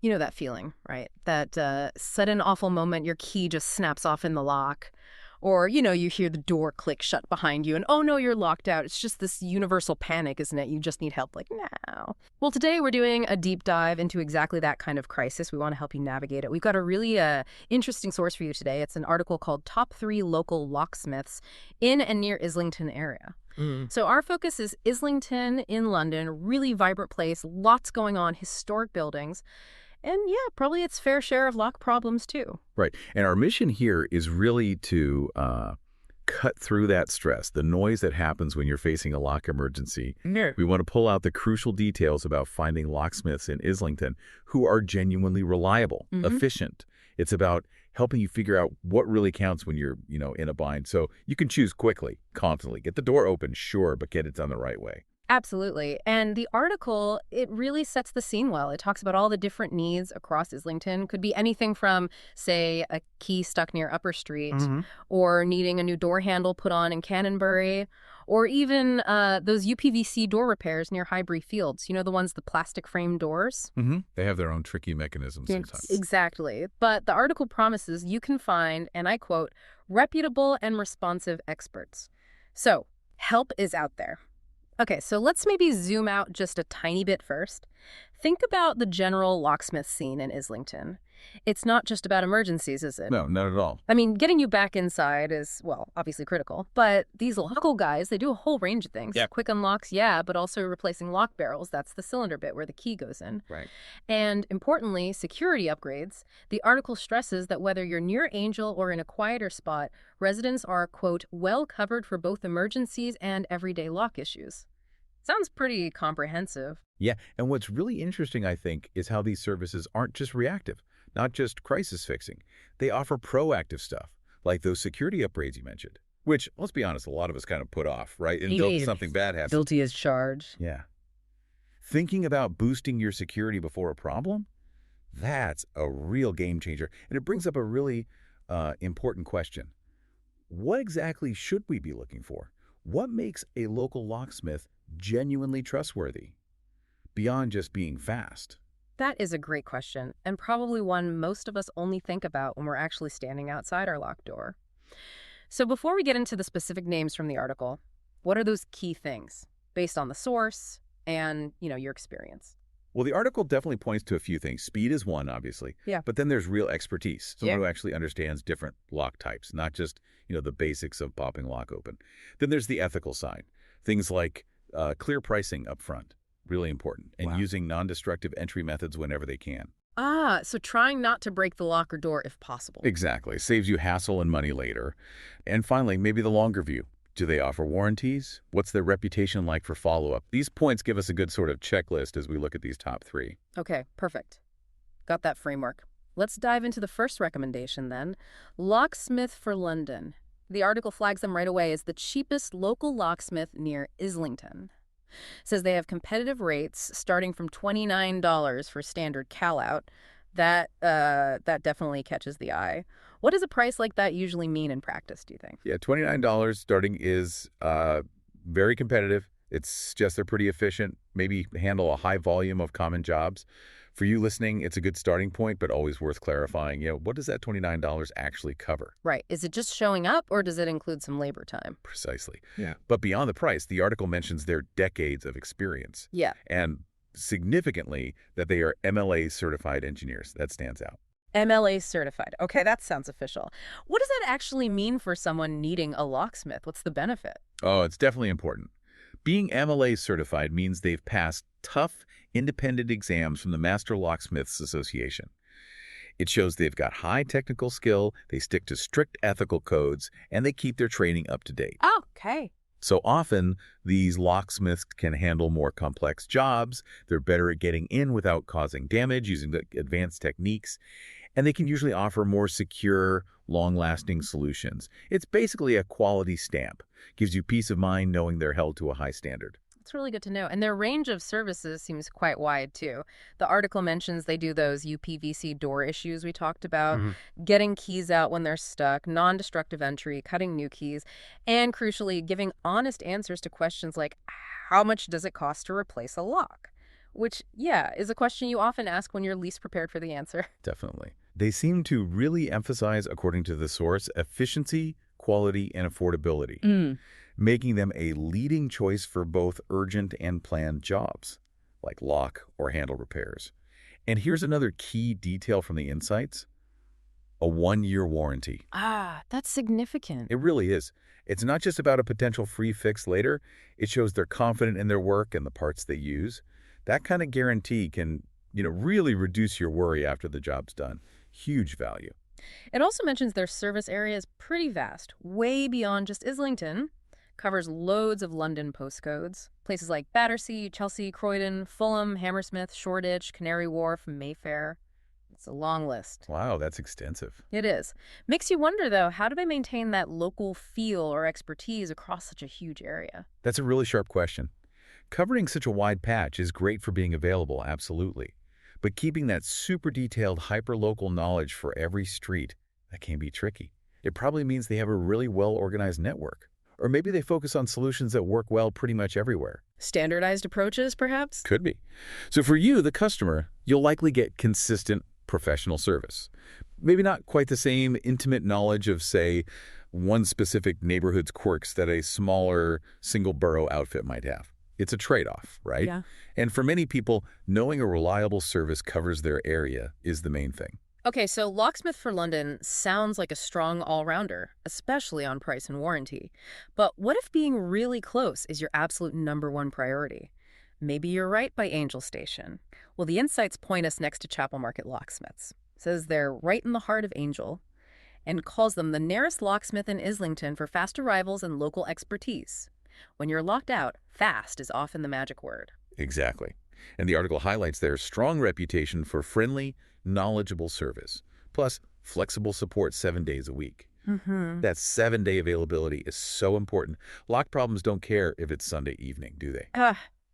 You know that feeling, right? That sudden awful moment your key just snaps off in the lock. Or, you hear the door click shut behind you and, oh no, you're locked out. It's just this universal panic, isn't it? You just need help, like, now. Well, today we're doing a deep dive into exactly that kind of crisis. We want to help you navigate it. We've got a really interesting source for you today. It's an article called Top 3 Local Locksmiths in and near Islington area. So our focus is Islington in London, really vibrant place, lots going on, historic buildings. And yeah, probably its fair share of lock problems too. Right. And our mission here is really to cut through that stress, the noise that happens when you're facing a lock emergency. No. We want to pull out the crucial details about finding locksmiths in Islington who are genuinely reliable, efficient. It's about helping you figure out what really counts when you're, in a bind. So you can choose quickly, confidently. Get the door open, sure, but get it done the right way. Absolutely. And the article, it really sets the scene well. It talks about all the different needs across Islington. Could be anything from, say, a key stuck near Upper Street, or needing a new door handle put on in Canonbury, or even those UPVC door repairs near Highbury Fields. You know, the ones, the plastic frame doors? They have their own tricky mechanisms sometimes. Exactly. But the article promises you can find, and I quote, reputable and responsive experts. So, help is out there. Okay, so let's maybe zoom out just a tiny bit first. Think about the general locksmith scene in Islington. It's not just about emergencies, is it? No, not at all. I mean, getting you back inside is, well, obviously critical, but these local guys, they do a whole range of things. Yep. Quick unlocks, yeah, but also replacing lock barrels. That's the cylinder bit where the key goes in. Right. And importantly, security upgrades. The article stresses that whether you're near Angel or in a quieter spot, residents are, quote, well covered for both emergencies and everyday lock issues. Sounds pretty comprehensive. Yeah, and what's really interesting, I think, is how these services aren't just reactive, not just crisis fixing. They offer proactive stuff, like those security upgrades you mentioned, which, let's be honest, a lot of us kind of put off, right? Until something bad happens. Guilty as charged. Yeah. Thinking about boosting your security before a problem? That's a real game changer. And it brings up a really important question. What exactly should we be looking for? What makes a local locksmith genuinely trustworthy, beyond just being fast? That is a great question, and probably one most of us only think about when we're actually standing outside our locked door. So before we get into the specific names from the article, what are those key things, based on the source and, your experience? Well, the article definitely points to a few things. Speed is one, obviously. Yeah. But then there's real expertise. Someone who actually understands different lock types, not just, the basics of popping lock open. Then there's the ethical side. Things like clear pricing up front, really important, and using non-destructive entry methods whenever they can. So trying not to break the locker door if possible. Exactly. Saves you hassle and money later. And finally, maybe the longer view. Do they offer warranties? What's their reputation like for follow-up? These points give us a good sort of checklist as we look at these top 3. Okay, perfect. Got that framework. Let's dive into the first recommendation then. Locksmith for London. The article flags them right away as the cheapest local locksmith near Islington. Says they have competitive rates starting from $29 for standard call-out. That definitely catches the eye. What does a price like that usually mean in practice, do you think? Yeah, $29 starting is very competitive. It's just they're pretty efficient, maybe handle a high volume of common jobs. For you listening, it's a good starting point, but always worth clarifying, what does that $29 actually cover? Right. Is it just showing up, or does it include some labor time? Precisely. Yeah. But beyond the price, the article mentions their decades of experience. Yeah. And significantly, that they are MLA certified engineers. That stands out. MLA certified. Okay, that sounds official. What does that actually mean for someone needing a locksmith? What's the benefit? Oh, it's definitely important. Being MLA certified means they've passed tough, independent exams from the Master Locksmiths Association. It shows they've got high technical skill, they stick to strict ethical codes, and they keep their training up to date. Oh, okay. So often, these locksmiths can handle more complex jobs, they're better at getting in without causing damage using the advanced techniques, and they can usually offer more secure, long-lasting solutions. It's basically a quality stamp. Gives you peace of mind knowing they're held to a high standard. It's really good to know. And their range of services seems quite wide, too. The article mentions they do those UPVC door issues we talked about, getting keys out when they're stuck, non-destructive entry, cutting new keys, and crucially, giving honest answers to questions like, how much does it cost to replace a lock? which, yeah, is a question you often ask when you're least prepared for the answer. Definitely. They seem to really emphasize, according to the source, efficiency, quality, and affordability, Mm. making them a leading choice for both urgent and planned jobs, like lock or handle repairs. And here's another key detail from the insights: a 1-year warranty. Ah, that's significant. It really is. It's not just about a potential free fix later. It shows they're confident in their work and the parts they use. That kind of guarantee can, really reduce your worry after the job's done. Huge value. It also mentions their service area is pretty vast, way beyond just Islington. Covers loads of London postcodes. Places like Battersea, Chelsea, Croydon, Fulham, Hammersmith, Shoreditch, Canary Wharf, Mayfair. It's a long list. Wow, that's extensive. It is. Makes you wonder, though, how do they maintain that local feel or expertise across such a huge area? That's a really sharp question. Covering such a wide patch is great for being available, absolutely. But keeping that super detailed hyper-local knowledge for every street, that can be tricky. It probably means they have a really well-organized network. Or maybe they focus on solutions that work well pretty much everywhere. Standardized approaches, perhaps? Could be. So for you, the customer, you'll likely get consistent professional service. Maybe not quite the same intimate knowledge of, say, one specific neighborhood's quirks that a smaller single borough outfit might have. It's a trade-off, right? Yeah. And for many people, knowing a reliable service covers their area is the main thing. Okay, so Locksmith for London sounds like a strong all-rounder, especially on price and warranty. But what if being really close is your absolute #1 priority? Maybe you're right by Angel Station. Well, the insights point us next to Chapel Market Locksmiths. It says they're right in the heart of Angel and calls them the nearest locksmith in Islington for fast arrivals and local expertise. When you're locked out, fast is often the magic word. Exactly. And the article highlights their strong reputation for friendly, knowledgeable service, plus flexible support 7 days a week. Mm-hmm. That 7-day availability is so important. Lock problems don't care if it's Sunday evening, do they?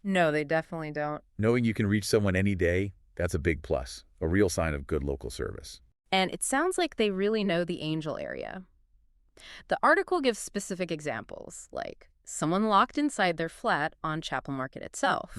No, they definitely don't. Knowing you can reach someone any day, that's a big plus, a real sign of good local service. And it sounds like they really know the Angel area. The article gives specific examples, like someone locked inside their flat on Chapel Market itself,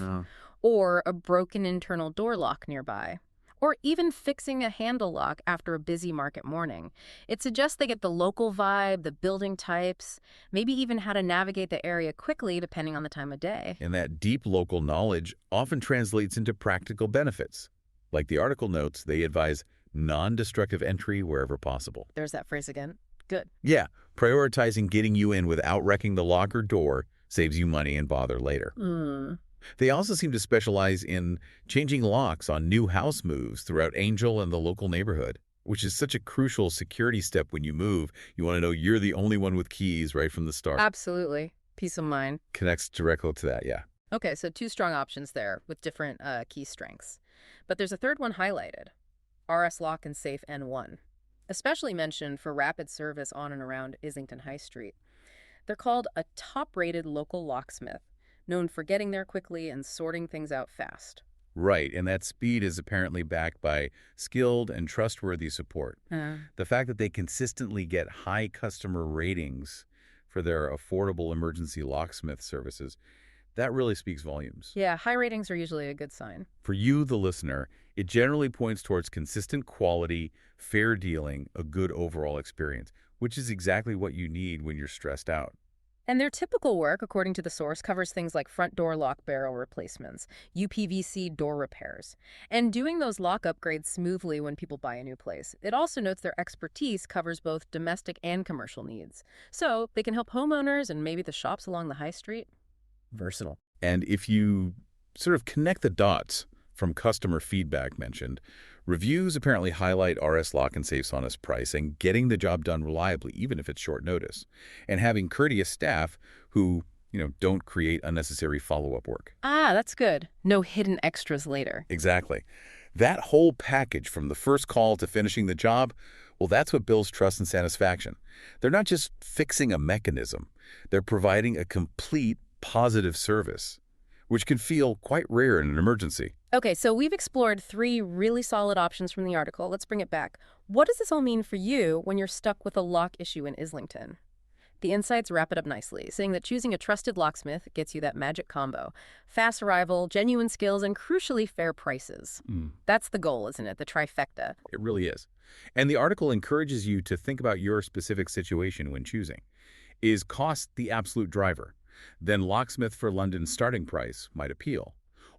or a broken internal door lock nearby, or even fixing a handle lock after a busy market morning. It suggests they get the local vibe, the building types, maybe even how to navigate the area quickly depending on the time of day. And that deep local knowledge often translates into practical benefits. Like the article notes, they advise non-destructive entry wherever possible. There's that phrase again. Good. Yeah, prioritizing getting you in without wrecking the lock or door saves you money and bother later. They also seem to specialize in changing locks on new house moves throughout Angel and the local neighborhood, which is such a crucial security step when you move. You want to know you're the only one with keys right from the start. Absolutely. Peace of mind. Connects directly to that, yeah. Okay, so 2 strong options there with different key strengths. But there's a third one highlighted, RS Lock and Safe N1, especially mentioned for rapid service on and around Islington High Street. They're called a top-rated local locksmith, known for getting there quickly and sorting things out fast. Right, and that speed is apparently backed by skilled and trustworthy support. The fact that they consistently get high customer ratings for their affordable emergency locksmith services, that really speaks volumes. Yeah, high ratings are usually a good sign. For you, the listener, it generally points towards consistent quality, fair dealing, a good overall experience, which is exactly what you need when you're stressed out. And their typical work, according to the source, covers things like front door lock barrel replacements, UPVC door repairs, and doing those lock upgrades smoothly when people buy a new place. It also notes their expertise covers both domestic and commercial needs. So they can help homeowners and maybe the shops along the high street. Versatile. And if you sort of connect the dots from customer feedback mentioned, reviews apparently highlight RS Lock and Safe's honest price and getting the job done reliably, even if it's short notice, and having courteous staff who, don't create unnecessary follow-up work. That's good. No hidden extras later. Exactly. That whole package from the first call to finishing the job, well, that's what builds trust and satisfaction. They're not just fixing a mechanism. They're providing a complete positive service, which can feel quite rare in an emergency. Okay, so we've explored 3 really solid options from the article. Let's bring it back. What does this all mean for you when you're stuck with a lock issue in Islington? The insights wrap it up nicely, saying that choosing a trusted locksmith gets you that magic combo: fast arrival, genuine skills, and crucially fair prices. Mm, That's the goal, isn't it? The trifecta. it really is. And the article encourages you to think about your specific situation when choosing. Is cost the absolute driver? Then Locksmith for London's starting price might appeal.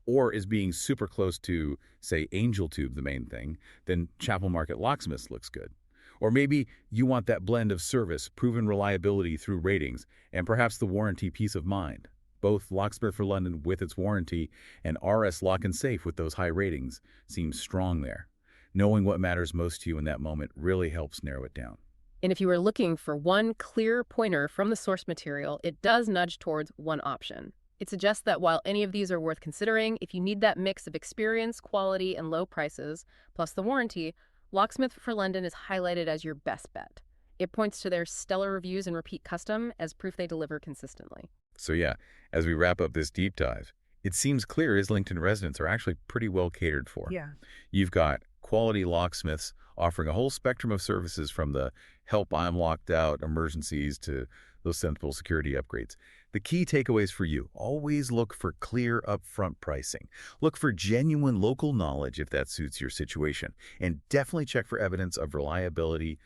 Or is being super close to, say, Angel Tube the main thing? Then Chapel Market Locksmiths looks good. Or maybe you want that blend of service, proven reliability through ratings, and perhaps the warranty peace of mind. Both Locksmith for London with its warranty and RS Lock and Safe with those high ratings seems strong there. Knowing what matters most to you in that moment really helps narrow it down. And if you were looking for one clear pointer from the source material, it does nudge towards one option. It suggests that while any of these are worth considering, if you need that mix of experience, quality, and low prices, plus the warranty, Locksmith for London is highlighted as your best bet. It points to their stellar reviews and repeat custom as proof they deliver consistently. So yeah, as we wrap up this deep dive, it seems clear Islington residents are actually pretty well catered for. Yeah. You've got quality locksmiths offering a whole spectrum of services from the help I'm locked out emergencies to those sensible security upgrades. The key takeaways for you: always look for clear upfront pricing. Look for genuine local knowledge if that suits your situation. And definitely check for evidence of reliability,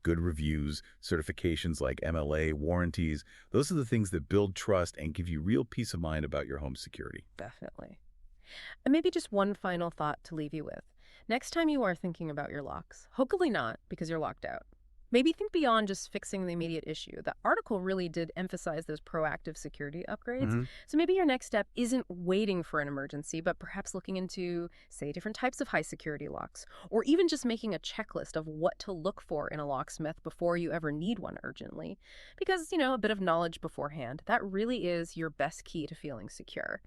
good reviews, certifications like MLA, warranties. Those are the things that build trust and give you real peace of mind about your home security. Definitely. And maybe just one final thought to leave you with. Next time you are thinking about your locks, hopefully not because you're locked out. Maybe think beyond just fixing the immediate issue. The article really did emphasize those proactive security upgrades. Mhm. So maybe your next step isn't waiting for an emergency, but perhaps looking into, say, different types of high security locks, or even just making a checklist of what to look for in a locksmith before you ever need one urgently. Because, a bit of knowledge beforehand, that really is your best key to feeling secure.